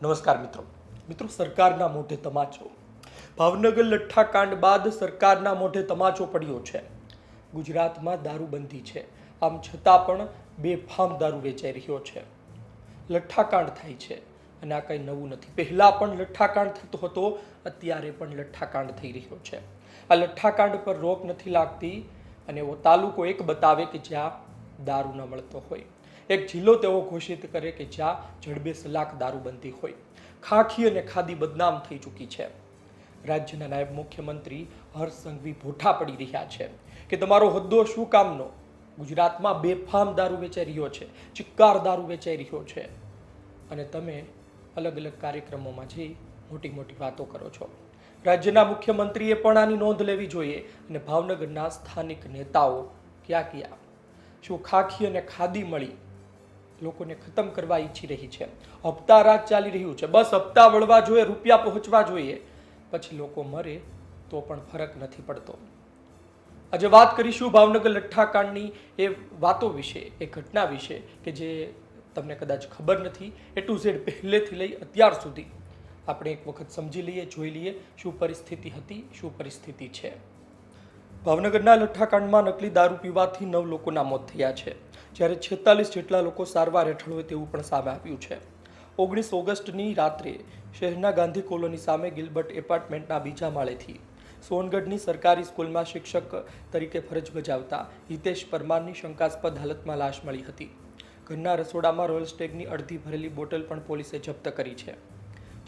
નમસ્કાર મિત્રો સરકારના મોઢે તમાચો. ભાવનગર લઠ્ઠાકાંડ બાદ સરકારના મોઢે તમાચો પડ્યો છે. ગુજરાતમાં દારૂબંધી છે, આમ છતાં પણ બેફામ દારૂ વેચાઈ રહ્યો છે. લઠ્ઠાકાંડ થાય છે અને આ કંઈ નવું નથી. પહેલા પણ લઠ્ઠાકાંડ થતો હતો, અત્યારે પણ લઠ્ઠાકાંડ થઈ રહ્યો છે. આ લઠ્ઠાકાંડ પર રોક નથી લાગતી અને એવો તાલુકો એક બતાવે કે જ્યાં દારૂ ન મળતો હોય, એક જિલ્લો તેવો ઘોષિત કરે કે જ્યાં જડબે સલાક દારૂબંધી હોય. ખાખી અને ખાદી બદનામ થઈ ચૂકી છે. રાજ્યના નાયબ મુખ્યમંત્રી હર્ષ સંઘવી ભોઠા પડી રહ્યા છે કે તમારો હોદ્દો શું કામનો. ગુજરાતમાં બેફામ દારૂ વેચાઈ રહ્યો છે, ચિક્કાર દારૂ વેચાઈ રહ્યો છે અને તમે અલગ અલગ કાર્યક્રમોમાં જઈ મોટી મોટી વાતો કરો છો. રાજ્યના મુખ્યમંત્રીએ પણ આની નોંધ લેવી જોઈએ અને ભાવનગરના સ્થાનિક નેતાઓ ક્યાં ક્યાં શું ખાખી અને ખાદી મળી લોકોને ખતમ કરવા ઈચ્છી રહી છે. હપ્તા રાજ ચાલી રહ્યું છે, બસ હપ્તા વળવા જોઈએ, રૂપિયા પહોંચવા જોઈએ, પછી લોકો મરે તો પણ ફરક નથી પડતો. આજે વાત કરીશું ભાવનગર લઠ્ઠાકાંડની એ વાતો વિશે, એ ઘટના વિશે કે જે તમને કદાચ ખબર નથી. એ ટુ ઝેડ પહેલેથી લઈ અત્યાર સુધી આપણે એક વખત સમજી લઈએ, જોઈ લઈએ શું પરિસ્થિતિ હતી, શું પરિસ્થિતિ છે. ભાવનગરના લઠ્ઠાકાંડમાં નકલી દારૂ પીવાથી 9 લોકોના મોત થયા છે, જ્યારે 46 જેટલા લોકો સારવાર હેઠળ હોય તેવું પણ સામે આવ્યું છે. 19 ઓગસ્ટની રાત્રે શહેરના ગાંધી કોલોની સામે ગિલબર્ટ એપાર્ટમેન્ટના બીજા માળેથી સોનગઢની સરકારી સ્કૂલમાં શિક્ષક તરીકે ફરજ બજાવતા હિતેશ પરમારની શંકાસ્પદ હાલતમાં લાશ મળી હતી. ઘરના રસોડામાં રોયલ સ્ટેગની અડધી ભરેલી બોટલ પણ પોલીસે જપ્ત કરી છે.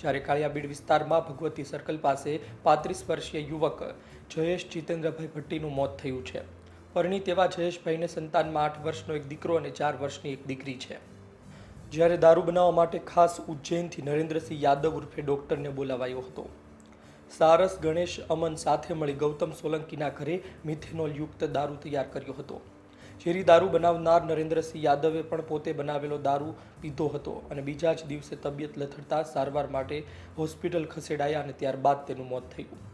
જ્યારે કાળિયાબીડ વિસ્તારમાં ભગવતી સર્કલ પાસે 35 વર્ષીય યુવક જયેશ જીતેન્દ્રભાઈ ભટ્ટીનું મોત થયું છે. પરિણીત એવા જયેશભાઈને સંતાનમાં 8 વર્ષનો એક દીકરો અને 4 વર્ષની એક દીકરી છે. જ્યારે દારૂ બનાવવા માટે ખાસ ઉજ્જૈનથી નરેન્દ્રસિંહ યાદવ ઉર્ફે ડોક્ટરને બોલાવાયો હતો. સારસ, ગણેશ, અમન સાથે મળી ગૌતમ સોલંકીના ઘરે મિથેનોલ યુક્ત દારૂ તૈયાર કર્યો હતો. ઝેરી દારૂ બનાવનાર નરેન્દ્રસિંહ યાદવે પણ પોતે બનાવેલો દારૂ પીધો હતો અને બીજા જ દિવસે તબિયત લથડતા સારવાર માટે હોસ્પિટલ ખસેડાયા અને ત્યારબાદ તેનું મોત થયું.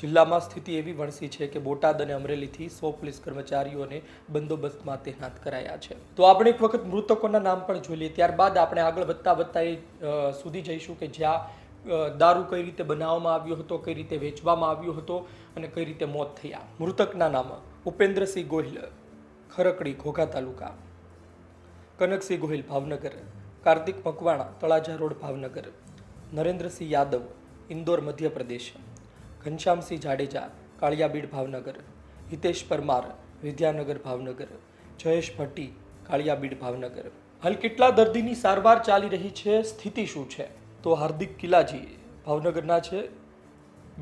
જિલ્લામાં સ્થિતિ એવી વણસી છે કે બોટાદ અને અમરેલીથી 100 પોલીસ કર્મચારીઓને બંદોબસ્તમાં તૈનાત કરાયા છે. તો આપણે એક વખત મૃતકોના નામ પણ જોઈ લઈએ, ત્યારબાદ આપણે આગળ વધતા એ સુધી જઈશું કે જ્યાં દારૂ કઈ રીતે બનાવવામાં આવ્યો હતો, કઈ રીતે વેચવામાં આવ્યો હતો અને કઈ રીતે મોત થયા. મૃતકના નામ: ઉપેન્દ્રસિંહ ગોહિલ, ખરકડી, ઘોઘા તાલુકા; કનકસિંહ ગોહિલ, ભાવનગર; કાર્તિક મકવાણા, તળાજા રોડ, ભાવનગર; નરેન્દ્રસિંહ યાદવ, ઇન્દોર, મધ્યપ્રદેશ; ઘનશ્યામસિંહ જાડેજા, કાળિયાબીડ, ભાવનગર; હિતેશ પરમાર, વિદ્યાનગર, ભાવનગર; જયેશ ભટ્ટી, કાળિયાબીડ, ભાવનગર. હાલ કેટલા દર્દીની સારવાર ચાલી રહી છે, સ્થિતિ શું છે? તો હાર્દિક કિલાજી ભાવનગરના છે,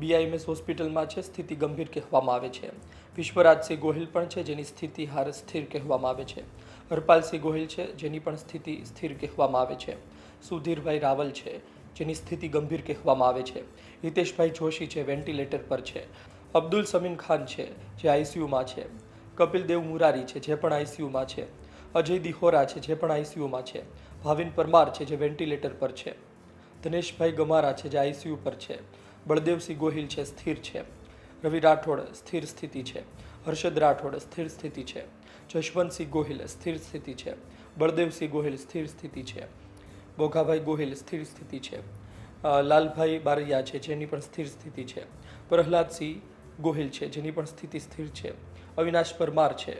BIMS હોસ્પિટલમાં છે, સ્થિતિ ગંભીર કહેવામાં આવે છે. વિશ્વરાજસિંહ ગોહિલ પણ છે, જેની સ્થિતિ હાર સ્થિર કહેવામાં આવે છે. હરપાલસિંહ ગોહિલ છે, જેની પણ સ્થિતિ સ્થિર કહેવામાં આવે છે. સુધીરભાઈ રાવલ છે, જેની સ્થિતિ ગંભીર કહેવામાં આવે છે. હિતેશભાઈ જોશી છે, વેન્ટિલેટર પર છે. અબ્દુલ સમીન ખાન છે, જે ICUમાં છે. કપિલ દેવ મુરારી છે, જે પણ ICUમાં છે. અજય દિહોરા છે, જે પણ ICUમાં છે. ભાવિન પરમાર છે, જે વેન્ટિલેટર પર છે. ધનેશભાઈ ગમારા છે, જે ICU પર છે. બળદેવસિંહ ગોહિલ છે, સ્થિર છે. રવિ રાઠોડ, સ્થિર સ્થિતિ છે. હર્ષદ રાઠોડ, સ્થિર સ્થિતિ છે. જશવંતસિંહ ગોહિલ, સ્થિર સ્થિતિ છે. બળદેવસિંહ ગોહિલ, સ્થિર સ્થિતિ છે. બોઘાભાઈ ગોહિલ, સ્થિર સ્થિતિ છે. લાલભાઈ બારૈયા છે, જેની પણ સ્થિર સ્થિતિ છે. પ્રહલાદસિંહ ગોહિલ છે, જેની પણ સ્થિતિ સ્થિર છે. અવિનાશ પરમાર છે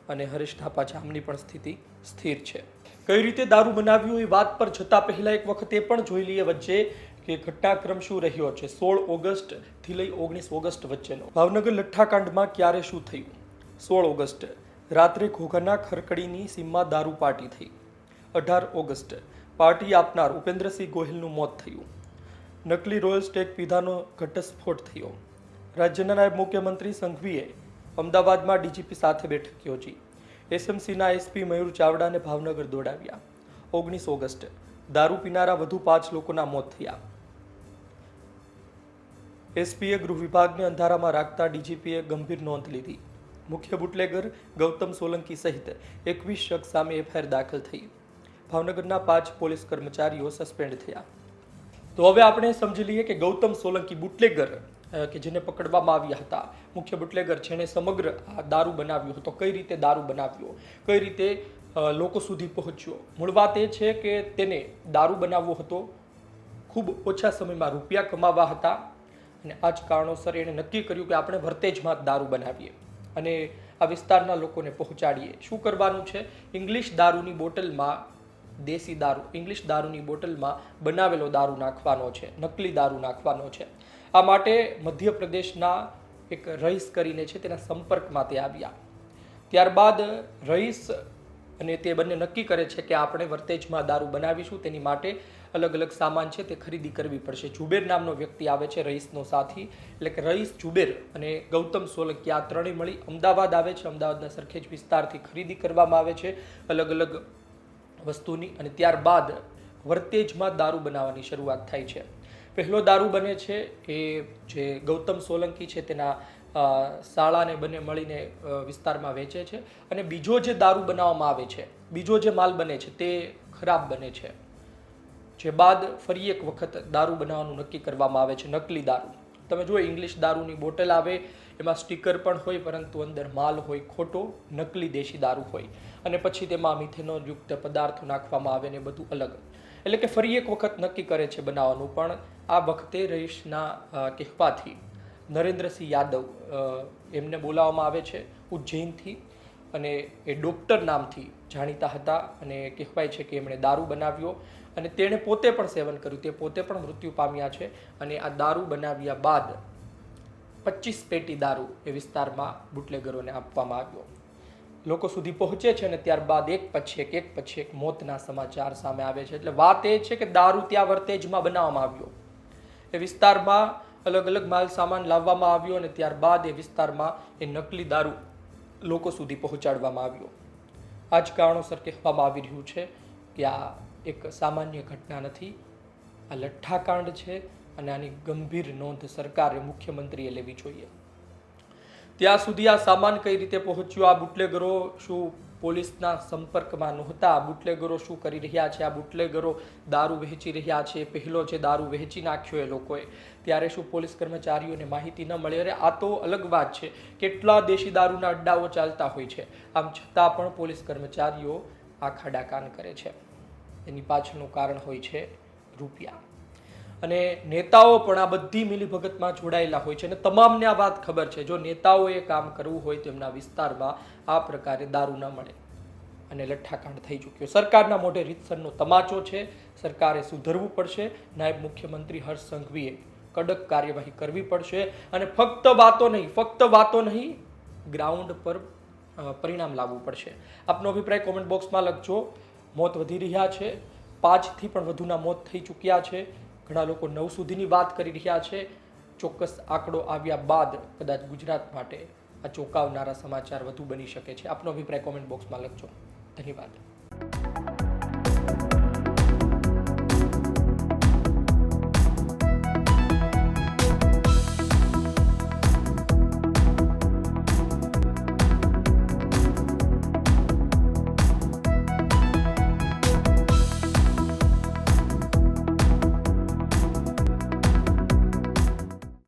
અને હરેશ ઠાપા જામની પણ સ્થિતિ સ્થિર છે. કઈ રીતે દારૂ બનાવ્યું એ વાત પર જતા પહેલા એક વખત એ પણ જોઈ લઈએ વચ્ચે કે ઘટનાક્રમ શું રહ્યો છે 16 ઓગસ્ટ થી લઈ 19 ઓગસ્ટ વચ્ચેનો. ભાવનગર લઠ્ઠાકાંડમાં ક્યારે શું થયું? 16 ઓગસ્ટ રાત્રે ઘોઘાના ખરકડીની સીમમાં દારૂ પાર્ટી થઈ. 18 ઓગસ્ટ પાર્ટી આપનાર ઉપેન્દ્રસિંહ ગોહિલનું મોત થયું. નકલી રોયલ સ્ટેગ પીધાનો ઘટસ્ફોટ થયો. રાજ્યના નાયબ મુખ્યમંત્રી સંઘવીએ અમદાવાદમાં DGP સાથે બેઠક યોજી. SMCના SP મયુર ચાવડાને ભાવનગર દોડાવ્યા. 19 ઓગસ્ટ દારૂ પીનારા વધુ 5 લોકોના મોત થયા. SPએ ગૃહ વિભાગને અંધારામાં રાખતા DGPએ ગંભીર નોંધ લીધી. મુખ્ય બુટલેગર ગૌતમ સોલંકી સહિત 21 શખ્સ સામે FIR દાખલ થઈ. ભાવનગરના 5 પોલીસ કર્મચારીઓ સસ્પેન્ડ થયા. તો હવે આપણે સમજી લઈએ કે ગૌતમ સોલંકી બુટલેગર કે જેને પકડવામાં આવ્યા હતા, મુખ્ય બુટલેગર છે, એને સમગ્ર આ દારૂ બનાવ્યો હતો. કઈ રીતે દારૂ બનાવ્યો, કઈ રીતે લોકો સુધી પહોંચ્યો? મૂળ વાત એ છે કે તેને દારૂ બનાવવો હતો ખૂબ ઓછા સમયમાં રૂપિયા કમાવા હતા અને આ જ કારણોસર એણે નક્કી કર્યું કે આપણે વર્તેજમાં જ દારૂ બનાવીએ અને આ વિસ્તારના લોકોને પહોંચાડીએ. શું કરવાનું છે? ઇંગ્લિશ દારૂની બોટલમાં દેશી દારૂ, ઇંગ્લિશ દારૂની બોટલમાં બનાવેલો દારૂ નાખવાનો છે, નકલી દારૂ નાખવાનો છે. આ માટે મધ્યપ્રદેશના એક રહીશ કરીને છે તેના સંપર્કમાં તે આવ્યા. ત્યારબાદ રહીશ અને તે બંને નક્કી કરે છે કે આપણે વર્તેજમાં દારૂ બનાવીશું, તેની માટે અલગ અલગ સામાન છે તે ખરીદી કરવી પડશે. જુબેર નામનો વ્યક્તિ આવે છે, રહીશનો સાથી, એટલે કે રહીશ, જુબેર અને ગૌતમ સોલંકી આ ત્રણેય મળી અમદાવાદ આવે છે. અમદાવાદના સરખેજ વિસ્તારથી ખરીદી કરવામાં આવે છે અલગ અલગ વસ્તુની અને ત્યારબાદ વર્તેજમાં દારૂ બનાવવાની શરૂઆત થાય છે. પહેલો દારૂ બને છે એ જે ગૌતમ સોલંકી છે તેના શાળાને બંને મળીને વિસ્તારમાં વેચે છે અને બીજો જે દારૂ બનાવવામાં આવે છે, બીજો જે માલ બને છે તે ખરાબ બને છે. જે બાદ ફરી એક વખત દારૂ બનાવવાનું નક્કી કરવામાં આવે છે, નકલી દારૂ. તમે જુઓ, ઇંગ્લિશ દારૂની બોટલ આવે, એમાં સ્ટીકર પણ હોય, પરંતુ અંદર માલ હોય ખોટો, નકલી દેશી દારૂ હોય અને પછી તેમાં મિથેનોલ યુક્ત પદાર્થો નાખવામાં આવે ને બધું અલગ. એટલે કે ફરી એક વખત નક્કી કરે છે બનાવવાનું, પણ આ વખતે રહીશના કહેવાથી નરેન્દ્રસિંહ યાદવ એમને બોલાવવામાં આવે છે ઉજ્જૈનથી અને એ ડૉક્ટર નામથી જાણીતા હતા અને કહેવાય છે કે એમણે દારૂ બનાવ્યો અને તેણે પોતે પણ સેવન કર્યું, તે પોતે પણ મૃત્યુ પામ્યા છે. અને આ દારૂ બનાવ્યા બાદ 25 પેટી દારૂ એ વિસ્તારમાં બુટલેગરોને આપવામાં આવ્યો. લોકો સુધી પહોંચે છે અને ત્યારબાદ એક પછી એક મોતના સમાચાર સામે આવે છે. એટલે વાત એ છે કે દારૂ ત્યાં વર્તેજમાં બનાવવામાં આવ્યો, એ વિસ્તારમાં અલગ અલગ માલ સામાન લાવવામાં આવ્યો અને ત્યારબાદ એ વિસ્તારમાં એ નકલી દારૂ લોકો સુધી પહોંચાડવામાં આવ્યો. આ જ કારણોસર કહેવામાં આવી રહ્યું છે કે આ એક સામાન્ય ઘટના નથી, આ લઠ્ઠાકાંડ છે અને આની ગંભીર નોંધ સરકારે, મુખ્યમંત્રીએ લેવી જોઈએ. ત્યાં સુધી આ સામાન કઈ રીતે પહોંચ્યો? આ બુટલેગરો શું પોલીસના સંપર્કમાં નહોતા? બુટલેગરો શું કરી રહ્યા છે? આ બુટલેગરો દારૂ વહેંચી રહ્યા છે, પહેલો જે દારૂ વહેંચી નાખ્યો એ લોકોએ, ત્યારે શું પોલીસ કર્મચારીઓને માહિતી ન મળી? અરે આ તો અલગ વાત છે, કેટલા દેશી દારૂના અડ્ડાઓ ચાલતા હોય છે, આમ છતાં પણ પોલીસ કર્મચારીઓ આ ખાડાકાન કરે છે. એની પાછળનું કારણ હોય છે રૂપિયા. અને નેતાઓ પણ આ બધી મિલીભગતમાં જોડાયેલા હોય છે અને તમામને આ વાત ખબર છે, જો નેતાઓએ કામ કરવું હોય તો એમના વિસ્તારમાં આ પ્રકારે દારૂ ન મળે અને લઠ્ઠાકાંડ થઈ ચૂક્યો. સરકારના મોઢે રીતસરનો તમાચો છે, સરકારે સુધરવું પડશે. નાયબ મુખ્યમંત્રી હર્ષ સંઘવીએ કડક કાર્યવાહી કરવી પડશે અને ફક્ત વાતો નહીં, ગ્રાઉન્ડ પર પરિણામ લાવવું પડશે. આપનો અભિપ્રાય કોમેન્ટ બોક્સમાં લખજો. મોત વધી રહ્યા છે, 5થી પણ વધુના મોત થઈ ચૂક્યા છે. ઘણા લોકો 9 સુધીની વાત કરી રહ્યા છે. ચોક્કસ આંકડો આવ્યા બાદ કદાચ ગુજરાત માટે આ ચોંકાવનારા સમાચાર વધુ બની શકે છે. આપનો અભિપ્રાય કોમેન્ટ બોક્સમાં લખજો. ધન્યવાદ.